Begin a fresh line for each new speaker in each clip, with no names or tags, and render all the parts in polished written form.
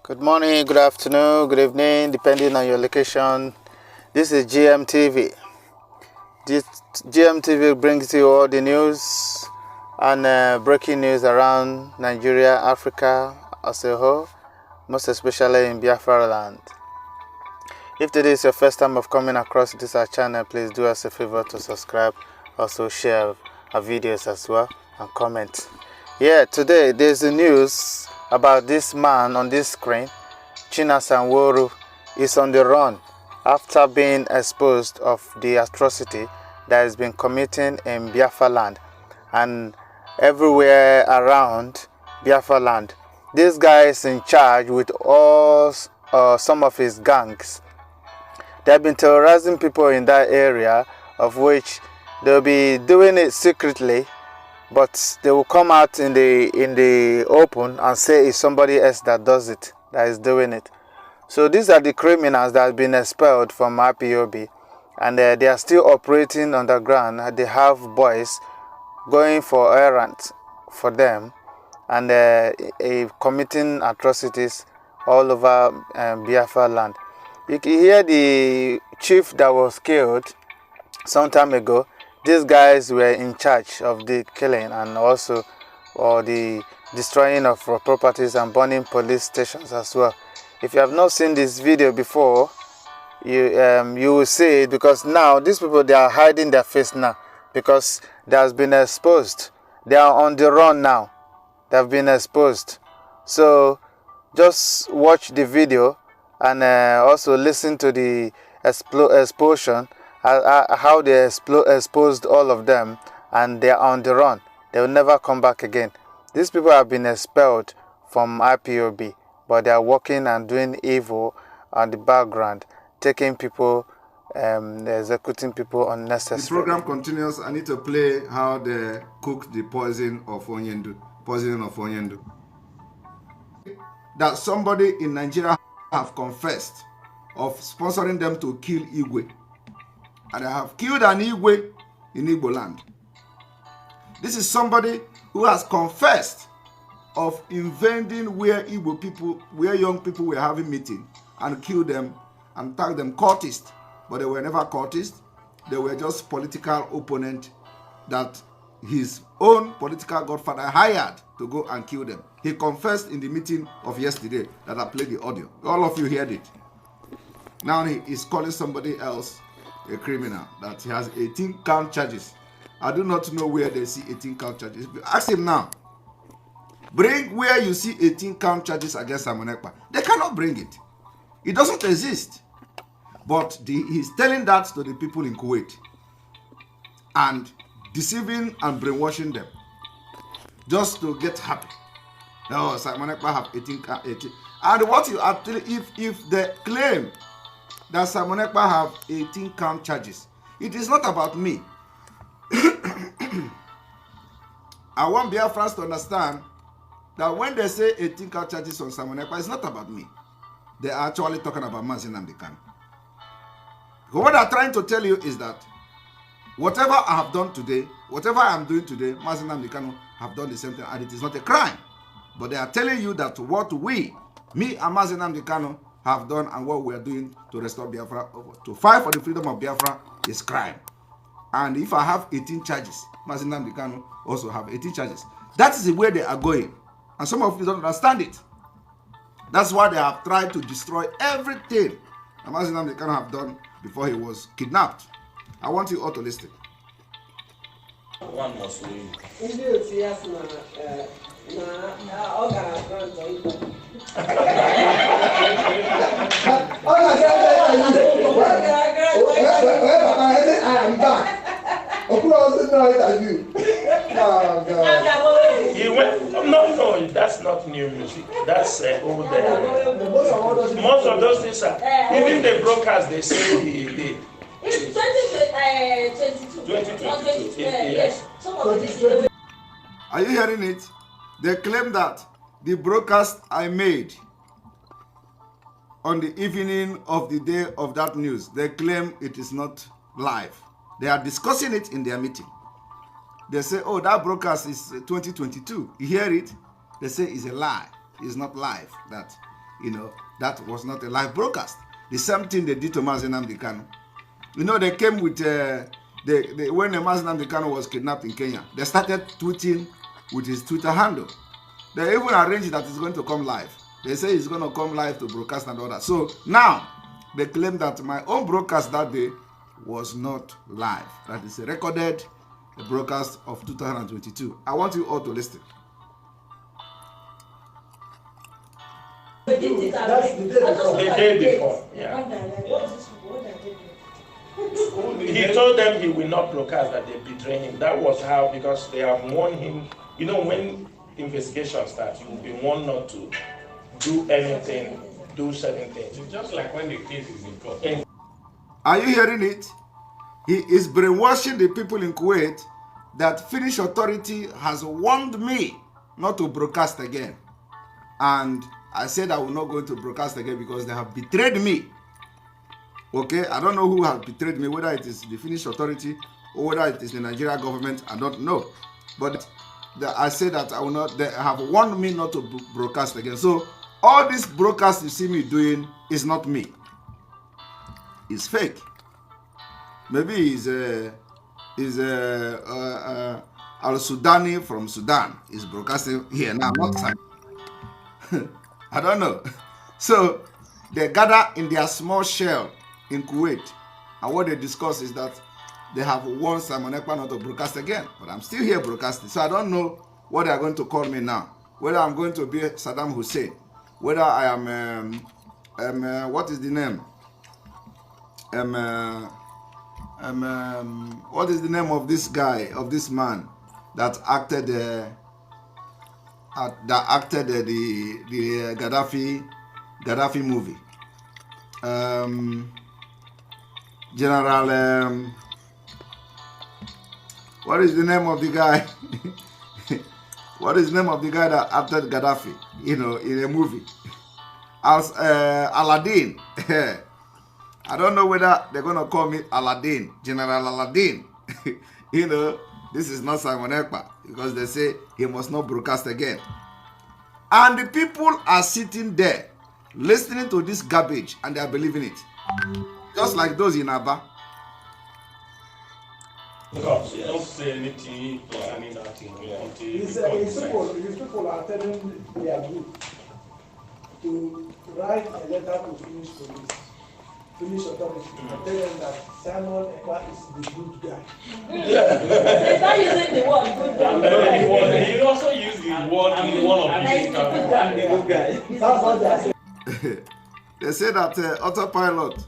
Good morning, good afternoon, good evening, depending on your location. This is GMTV. This GMTV brings you all the news and breaking news around Nigeria, Africa as a whole, most especially in Biafra land. If today is your first time of coming across this our channel, please do us a favor to subscribe, also share our videos as well, and comment. Yeah, today there's a news about this man on this screen. Chinasa Nworu is on the run after being exposed of the atrocity that has been committing in Biafra land and everywhere around Biafra land. This guy is in charge with all some of his gangs. They have been terrorizing people in that area, of which they'll be doing it secretly, but they will come out in the open and say it's somebody else that does it, that is doing it. So these are the criminals that have been expelled from IPOB, and they are still operating underground. They have boys going for errands for them and committing atrocities all over Biafra land. You can hear the chief that was killed some time ago. These guys were in charge of the killing and also the destroying of properties and burning police stations as well. If you have not seen this video before, you will see it, because now these people, they are hiding their face now because they has been exposed. They are on the run now. They have been exposed. So just watch the video and also listen to the explosion, how they exposed all of them, and they are on the run. They will never come back again. These people have been expelled from IPOB, but they are working and doing evil on the background, taking people, executing people unnecessarily.
The program continues. I need to play how they cook the poisoning of Onyendu. That somebody in Nigeria have confessed of sponsoring them to kill Igwe, and they have killed an Igwe in Igbo land. This is somebody who has confessed of invading where Igbo people, where young people were having meeting, and killed them and tagged them cultists, but they were never cultists. They were just political opponent that his own political godfather hired to go and kill them. He confessed in the meeting of yesterday that I played the audio. All of you heard it. Now he is calling somebody else a criminal, that he has 18 count charges. I do not know where they see 18 count charges. If you ask him now, bring where you see 18 count charges against Simon Ekpa. They cannot bring it. It doesn't exist. But he's telling that to the people in Kuwait and deceiving and brainwashing them just to get happy. Oh, Simon Ekpa have 18. And what you actually, if they claim that Simon Ekpa have 18 count charges, it is not about me. I want Biafrans to understand that when they say 18 count charges on Simon Ekpa, it's not about me. They are actually talking about Mazi Nnamdi Kanu. What they're trying to tell you is that whatever I have done today, whatever I am doing today, Mazi Nnamdi Kanu have done the same thing, and it is not a crime. But they are telling you that what me and Mazi Nnamdi Kanu have done and what we are doing to restore Biafra, to fight for the freedom of Biafra, is crime. And if I have 18 charges, Mazi Nnamdi Kanu also have 18 charges. That is the way they are going. And some of you don't understand it. That's why they have tried to destroy everything that Mazi Nnamdi Kanu have done before he was kidnapped. I want you all to listen.
One must leave. He went. No, that's not new music. That's old. Most of those things are. Even the brokers, they say he did.
It's 2022.
Yes.
Are you hearing it? They claim that the broadcast I made on the evening of the day of that news, they claim it is not live. They are discussing it in their meeting. They say, oh, that broadcast is 2022. You hear it? They say it's a lie. It's not live. That that was not a live broadcast. The same thing they did to Mazi Nnamdi Kanu. They came with when Mazi Nnamdi Kanu was kidnapped in Kenya, they started tweeting with his Twitter handle. They even arranged that it's going to come live. They say it's going to come live to broadcast and all that. So now they claim that my own broadcast that day was not live. That is a recorded broadcast of 2022. I want you all to listen.
The day before. Yeah. He told them he will not broadcast, that they betray him. That was how, because they have warned him. When investigation starts, you will be warned not to do anything, do certain things. It's just like when the case is in court.
Are you hearing it? He is brainwashing the people in Kuwait that Finnish authority has warned me not to broadcast again. And I said I will not go to broadcast again because they have betrayed me. Okay, I don't know who has betrayed me, whether it is the Finnish authority or whether it is the Nigerian government, I don't know. But I said that I will not, they have warned me not to broadcast again. So all this broadcast you see me doing is not me. It's fake. Maybe he's Al-Sudani from Sudan is broadcasting here now, not time. I don't know. So they gather in their small shell in Kuwait, and what they discuss is that they have warned Simon Ekpa not to broadcast again, but I'm still here broadcasting. So I don't know what they are going to call me now. Whether I'm going to be Saddam Hussein, whether I am what is the name? What is the name of this guy, of this man that acted the Gaddafi movie? General, what is the name of the guy? What is the name of the guy that acted Gaddafi, in a movie? Aladdin. I don't know whether they're going to call me Aladdin, General Aladdin. This is not Simon Ekpa, because they say he must not broadcast again. And the people are sitting there, listening to this garbage, and they are believing it. Just like those in Aba.
Don't say anything concerning that thing until
His people are telling their group to write a letter to Finnish police, Finnish authorities, and tell them that Simon Ekpa is the good guy.
He's not using the word good guy.
He also used the word in one of his
good guy. That's what they are saying.
They say that autopilot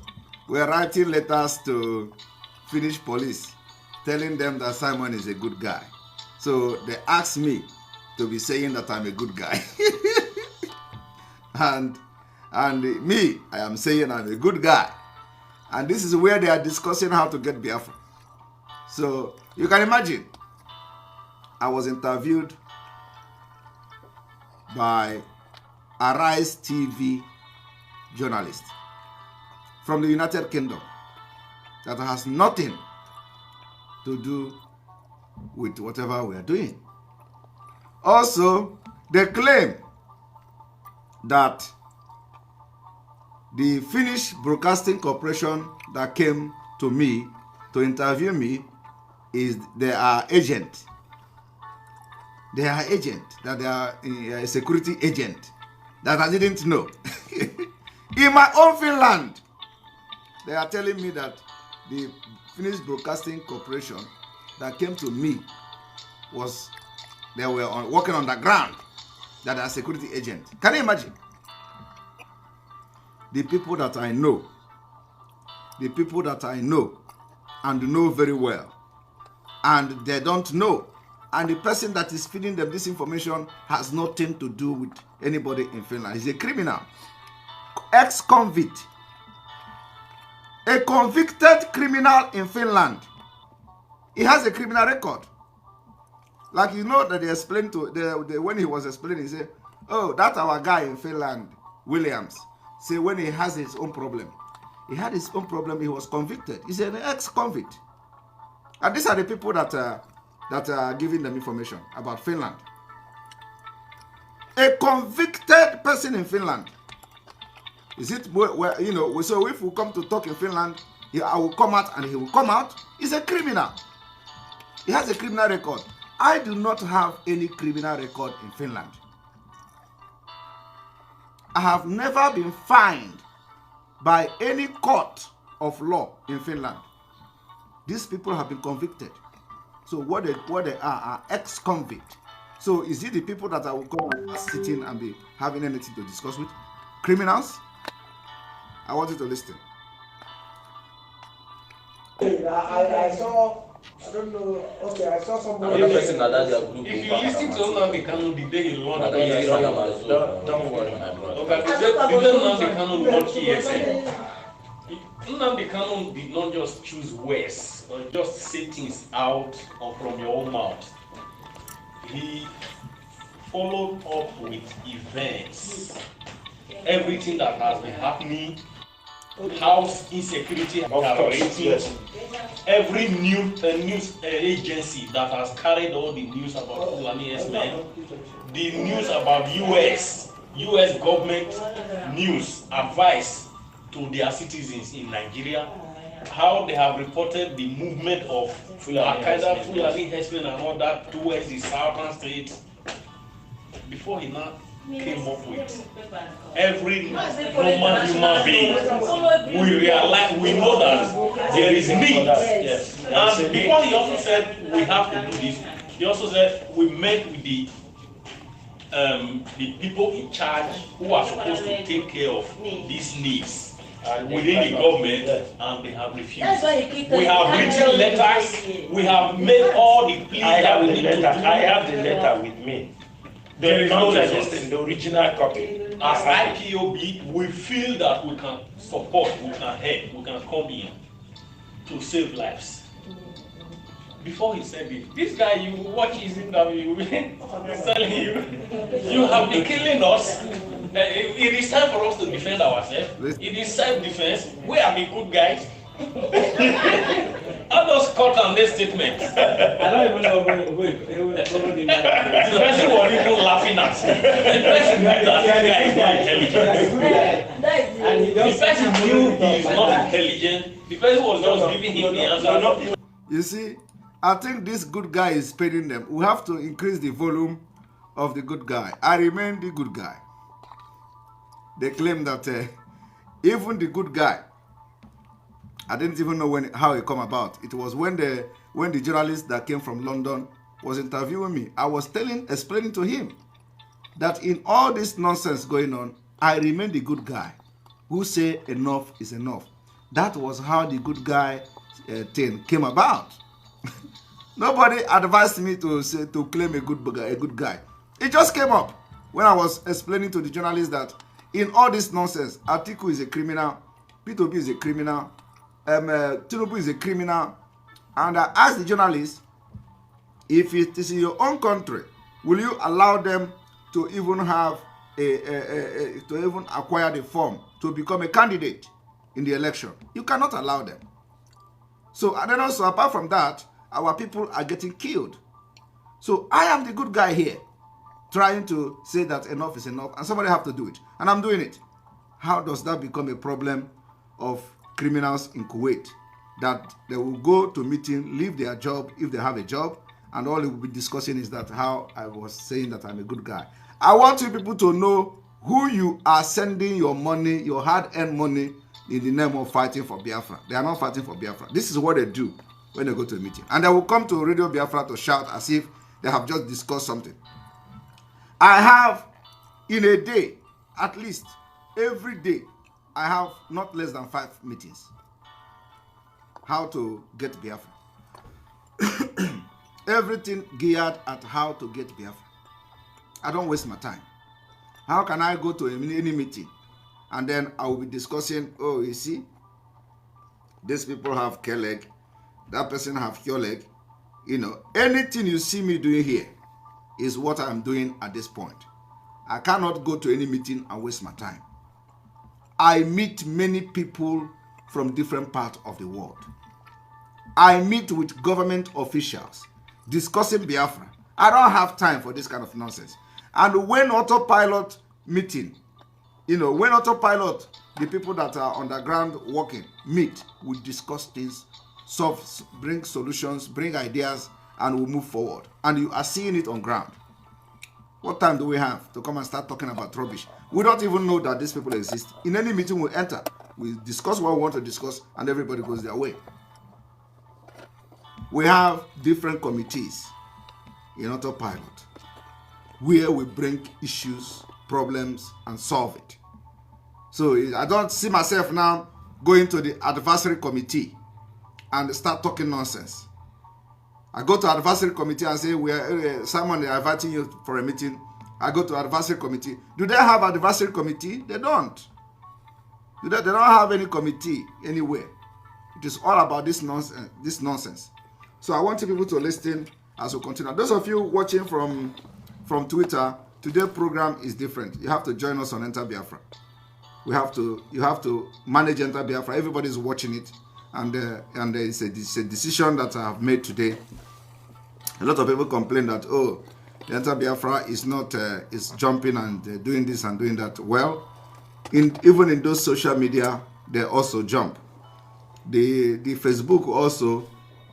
were writing letters to Finnish police, telling them that Simon is a good guy. So they asked me to be saying that I'm a good guy. and me, I am saying I'm a good guy. And this is where they are discussing how to get Biafra. So you can imagine, I was interviewed by Arise TV journalist from the United Kingdom that has nothing to do with whatever we are doing. Also, they claim that the Finnish Broadcasting Corporation that came to me to interview me they are agent. They are agent, that they are a security agent that I didn't know. In my own Finland, they are telling me that the Finnish Broadcasting Corporation that came to me they were working on the ground, that are security agents. Can you imagine? The people that I know and know very well, and they don't know, and the person that is feeding them this information has nothing to do with anybody in Finland. He's a criminal, ex-convict, a convicted criminal in Finland. He has a criminal record. Like, that they explained when he was explaining, he said, oh, that our guy in Finland, Williams, say when he has his own problem. He had his own problem, he was convicted. He's an ex-convict. And these are the people that are giving them information about Finland. A convicted person in Finland Is it where, you know, so if we come to talk in Finland, I will come out and he will come out? He's a criminal. He has a criminal record. I do not have any criminal record in Finland. I have never been fined by any court of law in Finland. These people have been convicted. So what they are ex-convict. So is it the people that I will come and sit in and be having anything to discuss with? Criminals? I want you to listen.
I saw, I don't know, okay, I saw somebody.
If you listen to Nnamdi Kanu the day he launched don't worry, my brother. Okay, the day Nnamdi Kanu launched ESN, Nnamdi Kanu did not just choose words or just say things out or from your own mouth. He followed up with events, everything that has been happening, house insecurity operating, every news agency that has carried all the news about Fulani S-men, the news about US government news advice to their citizens in Nigeria, how they have reported the movement of Al-Qaeda, Fulani S-men and all that towards the southern states. Before he now came up with every normal human being, we know that there is need. Yes. And before he also said we have to do this, he also said we met with the people in charge who are supposed to take care of these needs within the government, and they have refused. We have written letters, we have made all the pleas that we need to do.
I have the letter with me.
There is no
in the original copy.
As IPOB, we feel that we can support, we can help, we can come in to save lives. Before he said it, this guy, you watch his interview, he's telling you, you have been killing us. It is time for us to defend ourselves. It is self-defense. We are the good guys. I just cut on this statement.
I don't even know who the
person was even laughing at me. The person knew that this guy is not intelligent. The person knew he is not intelligent. The person was just giving him the answer.
You see, I think this good guy is paying them. We have to increase the volume of the good guy. I remain the good guy. They claim that even the good guy, I didn't even know how it come about. It was when the journalist that came from London was interviewing me. I was explaining to him that in all this nonsense going on, I remain the good guy who say enough is enough. That was how the good guy thing came about. Nobody advised me to claim a good guy. It just came up when I was explaining to the journalist that in all this nonsense, Atiku is a criminal, P2B is a criminal, Tinubu is a criminal, and I asked the journalist, if it is in your own country, will you allow them to even have to even acquire the form to become a candidate in the election? You cannot allow them. So, and then also apart from that, our people are getting killed. So I am the good guy here, trying to say that enough is enough, and somebody have to do it, and I'm doing it. How does that become a problem of criminals in Kuwait, that they will go to meeting, leave their job if they have a job, and all they will be discussing is that how I was saying that I'm a good guy. I want you people to know who you are sending your money, your hard-earned money, in the name of fighting for Biafra. They are not fighting for Biafra. This is what they do when they go to a meeting. And they will come to Radio Biafra to shout as if they have just discussed something. I have, in a day, at least, every day, I have not less than 5 meetings. How to get Biafra. Everything geared at how to get Biafra. I don't waste my time. How can I go to any meeting and then I will be discussing, oh, you see, these people have Keleg, that person have Kyoleg. You know, anything you see me doing here is what I'm doing at this point. I cannot go to any meeting and waste my time. I meet many people from different parts of the world. I meet with government officials discussing Biafra. I don't have time for this kind of nonsense. And when autopilot meeting, when autopilot, the people that are on the ground working meet, we discuss things, bring solutions, bring ideas, and we move forward. And you are seeing it on ground. What time do we have to come and start talking about rubbish? We don't even know that these people exist. In any meeting we enter, we discuss what we want to discuss, and everybody goes their way. We have different committees in autopilot where we bring issues, problems, and solve it. So I don't see myself now going to the advisory committee and start talking nonsense. I go to advisory committee and say, someone is inviting you for a meeting. I go to advisory committee. Do they have advisory committee? They don't. They don't have any committee anywhere. It is all about this nonsense. So I want people to listen as we continue. Those of you watching from Twitter, today's program is different. You have to join us on Enter Biafra. You have to manage Enter Biafra. Everybody's watching it, and it's a decision that I have made today. A lot of people complain that the Enter Biafra is not is jumping and doing this and doing that. Well, even in those social media, they also jump. The Facebook also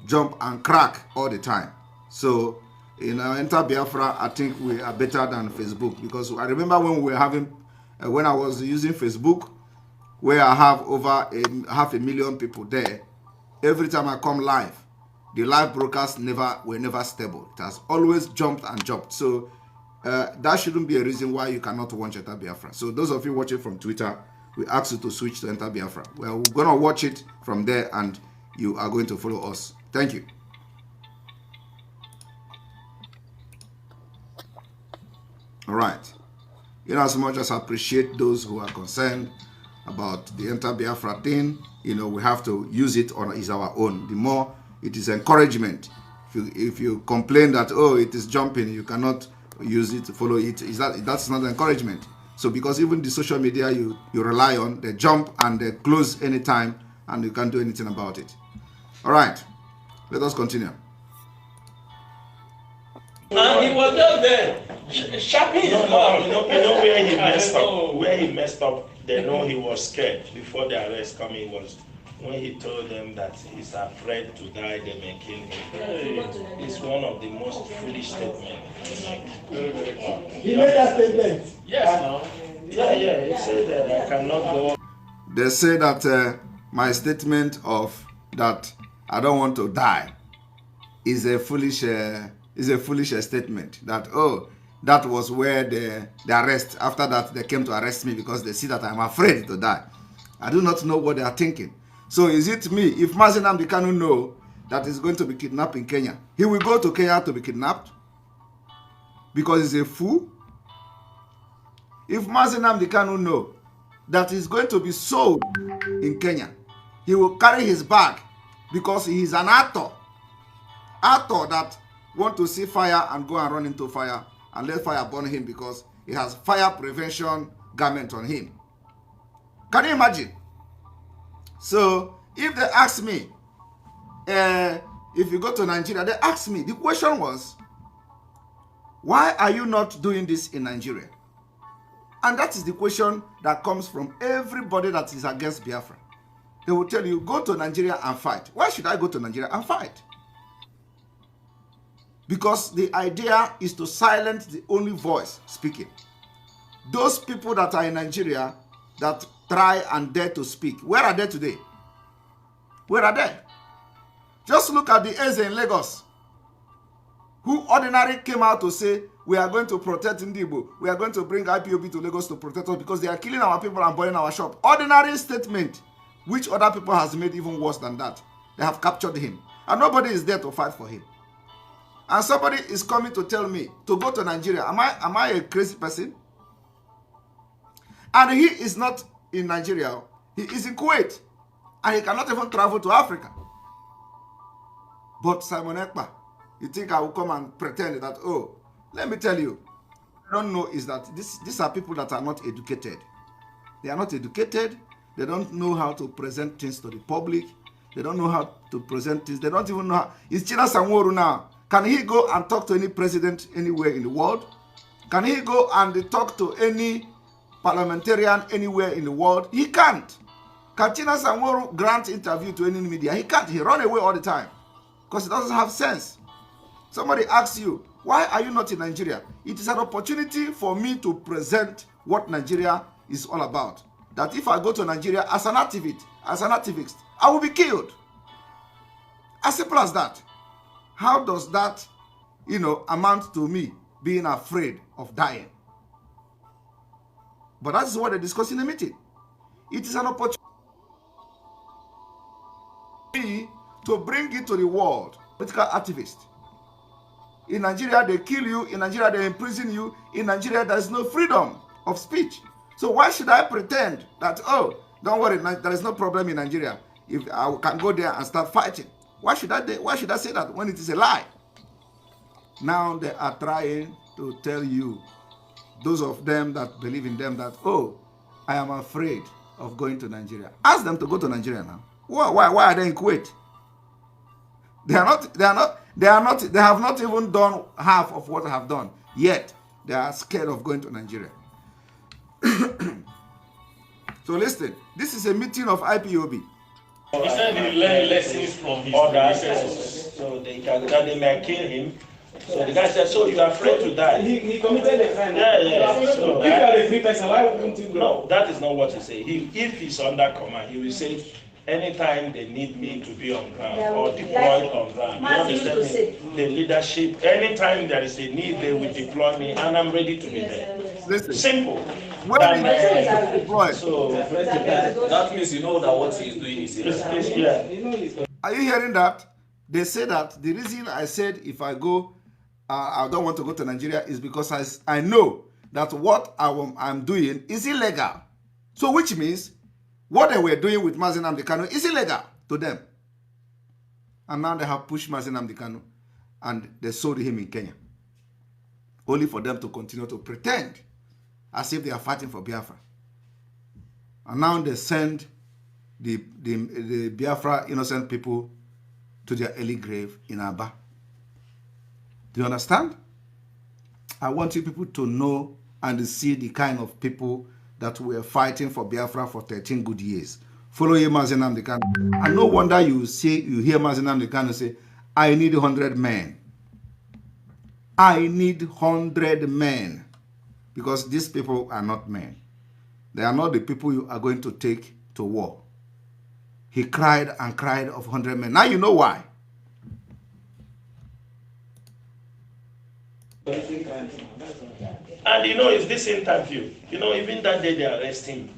jump and crack all the time. So in Enter Biafra, I think we are better than Facebook, because I remember when we were having, when I was using Facebook, where I have over 500,000 people there. Every time I come live, the live broadcasts were never stable. It has always jumped and jumped. So that shouldn't be a reason why you cannot watch Enter Biafra. So those of you watching from Twitter, we ask you to switch to Enter Biafra. Well, we're going to watch it from there, and you are going to follow us. Thank you. All right. As much as I appreciate those who are concerned about the Enter Biafra thing, we have to use it on is our own. The more it is encouragement. If you complain that it is jumping, you cannot use it to follow it, that's not encouragement. So because even the social media you rely on, they jump and they close anytime, and you can't do anything about it. All right, let us continue.
And he was just there, sharpening his mouth.
You know where he messed up. Where he messed up, they know he was scared before the arrest coming. Was when he told them that he's afraid to die, they may kill him. It's one of the most foolish statements he made.
He made that statement.
Yes. Yeah. He said that I cannot go.
They say that my statement of that I don't want to die is a foolish statement. That that was where the arrest. After that, they came to arrest me because they see that I'm afraid to die. I do not know what they are thinking. So is it me? If Mazi Nnamdi Kanu know that he's going to be kidnapped in Kenya, he will go to Kenya to be kidnapped because he's a fool? If Mazi Nnamdi Kanu know that he's going to be sold in Kenya, he will carry his bag because he is an actor that want to see fire and go and run into fire and let fire burn him because he has fire prevention garment on him. Can you imagine? So if they ask me, if you go to Nigeria, they ask me, the question was, why are you not doing this in Nigeria? And that is the question that comes from everybody that is against Biafra. They will tell you, go to Nigeria and fight. Why should I go to Nigeria and fight? Because the idea is to silence the only voice speaking. Those people that are in Nigeria that try and dare to speak, where are they today? Where are they? Just look at the Eze in Lagos, who ordinarily came out to say, we are going to protect Ndibo. We are going to bring IPOB to Lagos to protect us because they are killing our people and burning our shop. Ordinary statement, which other people has made even worse than that. They have captured him. And nobody is there to fight for him. And somebody is coming to tell me to go to Nigeria. Am I a crazy person? And he is not in Nigeria. He is in Kuwait. And he cannot even travel to Africa. But Simon Ekpa, you think I will come and pretend that, let me tell you, I don't know is that these are people that are not educated. They are not educated. They don't know how to present things to the public. They don't know how to present things. They don't even know how. Is Chinasa Nworu now? Can he go and talk to any president anywhere in the world? Can he go and talk to any parliamentarian anywhere in the world? He can't. Can Chinasa and Nworu grant interview to any media? He can't. He run away all the time because he doesn't have sense. Somebody asks you, why are you not in Nigeria? It is an opportunity for me to present what Nigeria is all about. That if I go to Nigeria as an activist, I will be killed. As simple as that. How does that, amount to me being afraid of dying? But that is what they discuss in the meeting. It is an opportunity to bring it to the world. Political activist. In Nigeria, they kill you. In Nigeria, they imprison you. In Nigeria, there is no freedom of speech. So why should I pretend that, oh, don't worry, there is no problem in Nigeria. If I can go there and start fighting. Why should I say that when it is a lie? Now they are trying to tell you, those of them that believe in them, that, oh, I am afraid of going to Nigeria. Ask them to go to Nigeria now. Why are they in Kuwait? They have not even done half of what I have done. Yet they are scared of going to Nigeria. So listen, this is a meeting of IPOB.
He said he learned lessons from his predecessors. So they may kill him. So the guy said, so you are afraid to die?
He committed a crime.
Yeah. So
if you are a free person, why wouldn't you go?
No, that is not what he said. If he's under command, he will say, anytime they need me to be on ground or deployed on ground, you understand me? The leadership, anytime there is a need, they will deploy me and I'm ready to be there.
Listen.
Simple.
When
So
That means you know that what he's doing is illegal.
yeah.
Are you hearing that? They say that the reason I said if I go, I don't want to go to Nigeria is because I know that what I'm doing is illegal. So which means what they were doing with Mazi Nnamdi Kanu is illegal to them. And now they have pushed Mazi Nnamdi Kanu and they sold him in Kenya. Only for them to continue to pretend as if they are fighting for Biafra. And now they send the Biafra innocent people to their early grave in Aba. Do you understand? I want you people to know and see the kind of people that were fighting for Biafra for 13 good years. Follow Mazi Nnamdi Kanu. And no wonder you hear Mazi Nnamdi Kanu say, I need 100 men. I need 100 men. Because these people are not men. They are not the people you are going to take to war. He cried and cried of 100 men. Now you know why.
And it's this interview. Even that day they arrest him,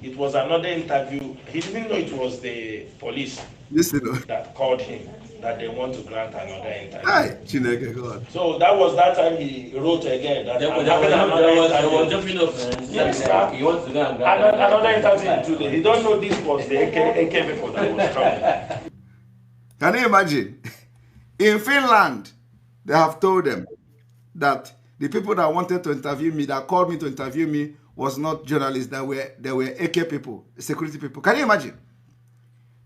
it was another interview. He didn't know it was the police that called him, that they want to grant another interview.
Hi, Chineke God.
So that was that time he wrote again. That
There was definitely
Yes,
he wants to go and grant
another interview in 2 days. He don't know this was the AK before that was coming.
Can you imagine? In Finland, they have told them that the people that wanted to interview me, that called me to interview me, was not journalists. They were AK people, security people. Can you imagine?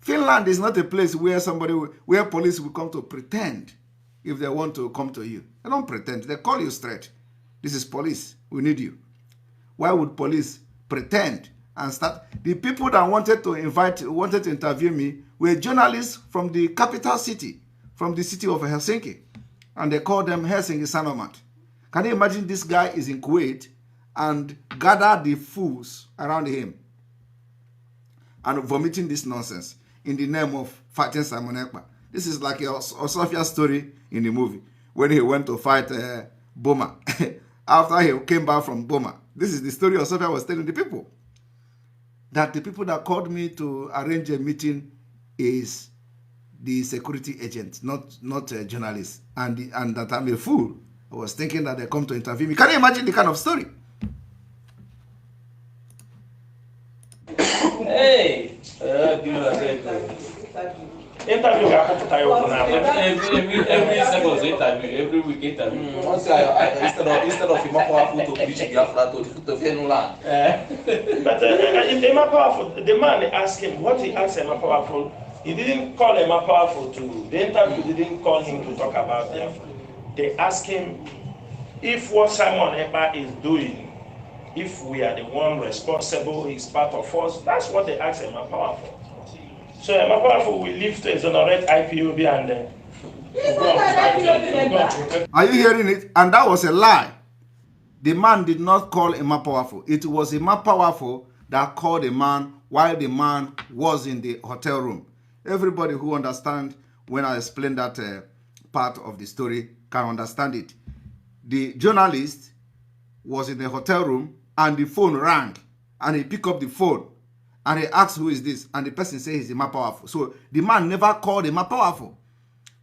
Finland is not a place where where police will come to pretend if they want to come to you. They don't pretend. They call you straight. This is police. We need you. Why would police pretend and start? The people that wanted to interview me were journalists from the capital city, from the city of Helsinki. And they call them Helsinki Sanomat. Can you imagine this guy is in Kuwait and gather the fools around him and vomiting this nonsense in the name of fighting Simon Ekpa? This is like a Osofia story in the movie when he went to fight Boma after he came back from Boma. This is the story Osofia was telling the people. That the people that called me to arrange a meeting is the security agent, not a journalist, and that I'm a fool. I was thinking that they come to interview me. Can you imagine the kind of story?
Hey!
Interview
Every second interview, every week interview.
Instead of him powerful to preach Biafra to Fenu land.
But Emma Powerful, the man asked him, what he asked Emma Powerful, he didn't call Emma Powerful the interview didn't call him to talk about Biafra. They asked him if what Simon Ekpa is doing if we are the one responsible, he's part of us. That's what they asked Emma Powerful. So Emma Powerful will leave to exonerate IPOB and
Are you hearing it? And that was a lie. The man did not call Emma Powerful. It was Emma Powerful that called the man while the man was in the hotel room. Everybody who understands when I explain that part of the story can understand it. The journalist was in the hotel room and the phone rang and he picked up the phone and he asked who is this, and the person said he's Emma Powerful. So the man never called Emma Powerful.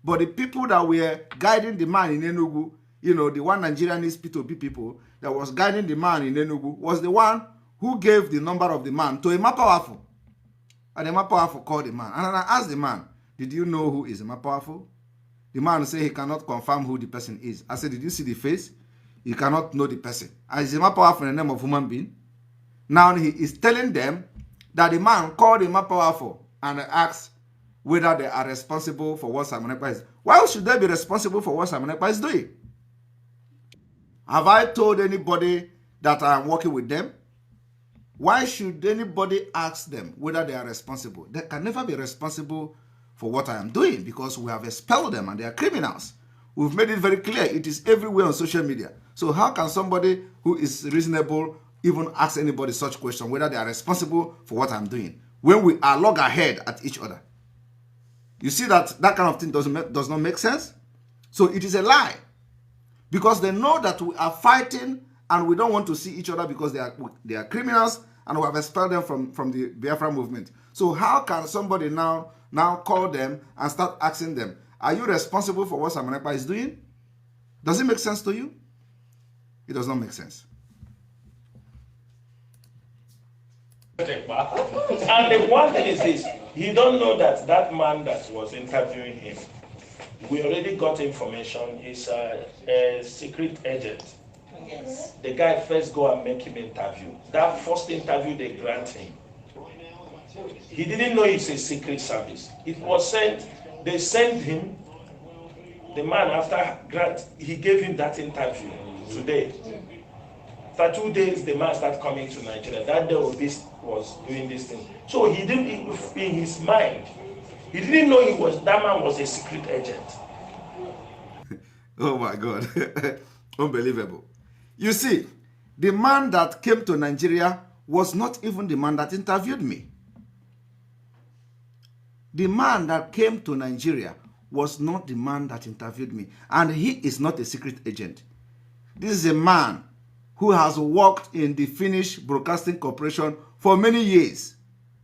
But the people that were guiding the man in Enugu, you know, the one Nigerianese P2P people that was guiding the man in Enugu was the one who gave the number of the man to Emma Powerful. And Emma Powerful called the man. And I asked the man, did you know who is Emma Powerful? The man said he cannot confirm who the person is. I said, did you see the face? You cannot know the person. And is Emma Powerful in the name of human being? Now he is telling them that the man called Emma Powerful and asked whether they are responsible for what Simon Ekpa is. Why should they be responsible for what Simon Ekpa is doing? Have I told anybody that I am working with them? Why should anybody ask them whether they are responsible? They can never be responsible for what I am doing because we have expelled them and they are criminals. We've made it very clear. It is everywhere on social media. So how can somebody who is reasonable even ask anybody such question whether they are responsible for what I'm doing when we are loggerhead at each other? You see that kind of thing does not make sense? So it is a lie. Because they know that we are fighting and we don't want to see each other because they are criminals and we have expelled them from the Biafra movement. So how can somebody now call them and start asking them, are you responsible for what Simon Ekpa is doing? Does it make sense to you? It does not make sense.
And the one thing is this, he don't know that that man that was interviewing him, we already got information, he's a secret agent.
Yes.
The guy first go and make him interview. That first interview they grant him. He didn't know it's a secret service. It was sent, they sent him, the man after grant, he gave him that interview today. After 2 days, the man started coming to Nigeria. That day Obi was doing this thing. So he didn't, in his mind, he didn't know that man was a secret agent.
Oh my God. Unbelievable. You see, the man that came to Nigeria was not even the man that interviewed me. The man that came to Nigeria was not the man that interviewed me. And he is not a secret agent. This is a man who has worked in the Finnish Broadcasting Corporation for many years.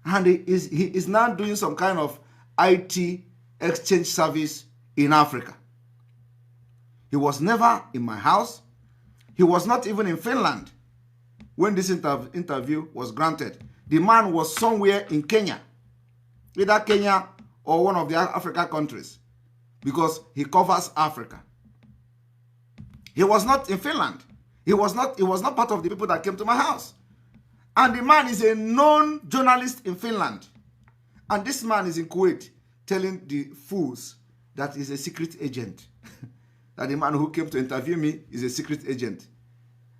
And he is now doing some kind of IT exchange service in Africa. He was never in my house. He was not even in Finland when this interview was granted. The man was somewhere in Kenya, either Kenya or one of the African countries, because he covers Africa. He was not in Finland. He was not part of the people that came to my house. And the man is a known journalist in Finland. And this man is in Kuwait telling the fools that he's a secret agent. That the man who came to interview me is a secret agent.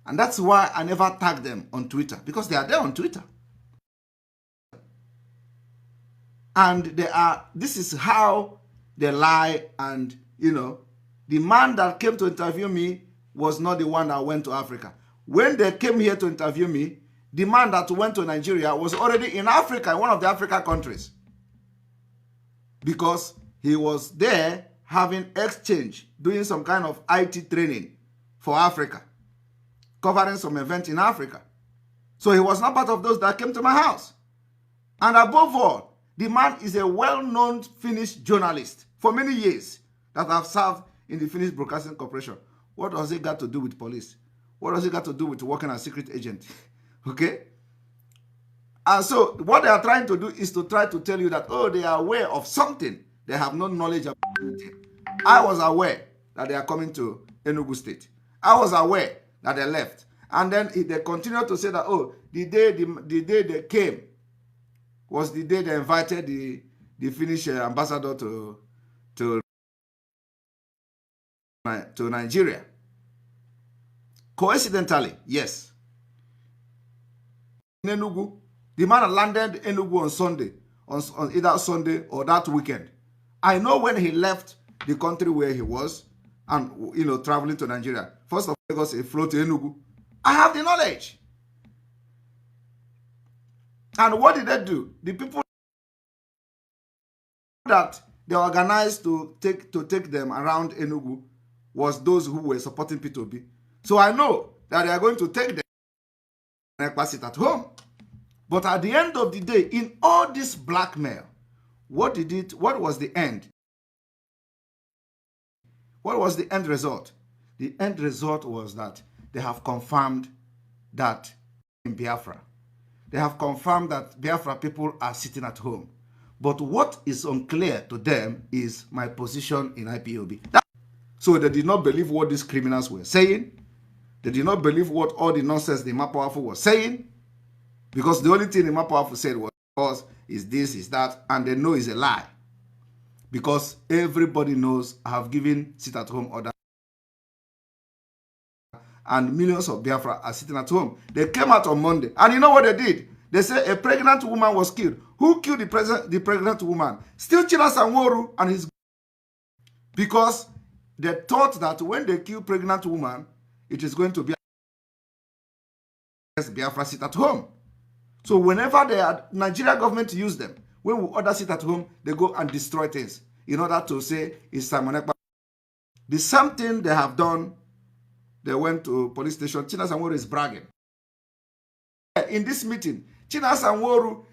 And that's why I never tag them on Twitter, because they are there on Twitter. And this is how they lie. And, you know, the man that came to interview me was not the one that went to Africa. When they came here to interview me, the man that went to Nigeria was already in Africa, in one of the African countries. Because he was there having exchange, doing some kind of IT training for Africa, covering some event in Africa. So he was not part of those that came to my house. And above all, the man is a well-known Finnish journalist for many years that have served in the Finnish Broadcasting Corporation. What does it got to do with police? What does it got to do with working as a secret agent? Okay? And so what they are trying to do is to try to tell you that, oh, they are aware of something. They have no knowledge about it. I was aware that they are coming to Enugu State. I was aware that they left. And then they continue to say that, oh, the day they came was the day they invited the Finnish ambassador to Nigeria. Coincidentally, yes. Enugu. The man landed Enugu on Sunday, on either Sunday or that weekend. I know when he left the country where he was and, traveling to Nigeria. First of all, Lagos, he flew to Enugu. I have the knowledge. And what did they do? The people that they organized to take them around Enugu was those who were supporting P2B. So I know that they are going to take them and pass it at home. But at the end of the day, in all this blackmail, what was the end? What was the end result? The end result was that they have confirmed that in Biafra. They have confirmed that Biafra people are sitting at home. But what is unclear to them is my position in IPOB. So they did not believe what these criminals were saying. They did not believe what all the nonsense the Mapowerful was saying. Because the only thing the Mapowerful said was, is this, is that, and they know it's a lie. Because everybody knows I have given sit-at-home order. And millions of Biafra are sitting at home. They came out on Monday. And you know what they did? They say a pregnant woman was killed. Who killed the pregnant woman? Still Chinasa and Nworu and his... Because they thought that when they kill pregnant woman, it is going to be Biafra sit at home. So whenever they are Nigeria government use them, when we order sit at home, they go and destroy things in order to say it's Simon Ekpa. The same thing they have done. They went to police station. Chinasa and Nworu is bragging. In this meeting, Chinasa and Nworu